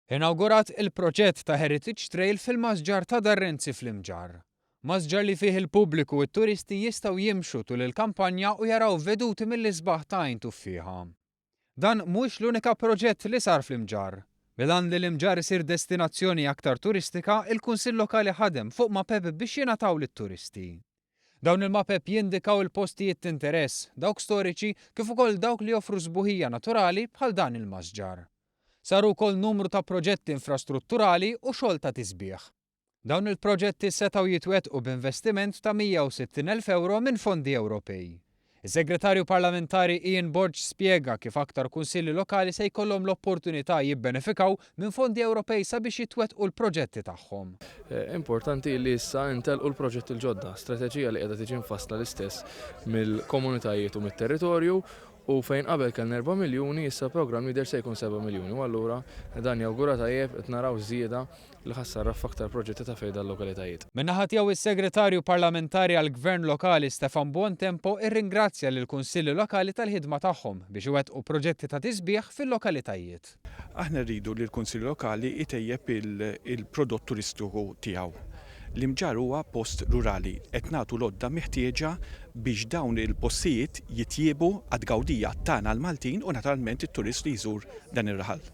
Inawgurat il-proġett ta' Heritage Trail fil-Masġar ta' Darrenzi fl-Imġar. Masġar li fih il-pubbliku u t-turisti jistgħu jimxu tul il-kampanja u jaraw veduti mill-isbaħ ta' għajn tuffieħa. Dan mhux l-unika proġett li sar fl-Imġar. Bilan li l-Imġar isir destinazzjoni aktar turistika, il-Kunsill Lokali ħadem fuq mapep biex jingħataw lit-turisti. Dawn il-mapep jindikaw il-postijiet ta' interess, dawk storiċi kif ukoll dawk li joffru sbuħija naturali bħal dan il-Masġar. Saru wkoll numru ta' proġetti infrastrutturali u xogħol ta' tisbieħ. Dawn il-proġetti setgħu jitwettqu b'investiment ta' €160,000 minn fondi Ewropej. Is-Segretarju Parlamentari Ian Borg spjega kif aktar kunsilli lokali se jkollhom l-opportunità jibbenefikaw minn fondi Ewropej sabiex jitwettqu l-proġetti tagħhom. Importanti li issa intelqu l-proġett il-ġodda, strateġija li qiegħda tiġi mfassla l-istess mill-komunitajiet u mit-territorju u fejn qabel kien 4 miljuni issa programm jidher se jkun 7 miljuni u allura dan jawgura tajjeb qed naraw żieda li ħassarraf f'aktar proġetti ta' fejda l-lokalitajiet. Min-naħa tiegħu is-Segretarju Parlamentari għall-Gvern Lokali Stefan Buontempo irringrazzja lill-Kunsilli Lokali tal-ħidma tagħhom biex iwettqu proġetti ta' tisbieħ fil-lokalitajiet. Aħna rridu li l-Kunsill Lokali itejjeb il-prodott turistiku tiegħu. L-Imġar huwa post rurali qed nagħtu l-għodda meħtieġa biex dawn il-postijiet jitjiebu għad-gawdija tagħna l-Maltin u naturalment it-turist li jżur dan ir-raħal.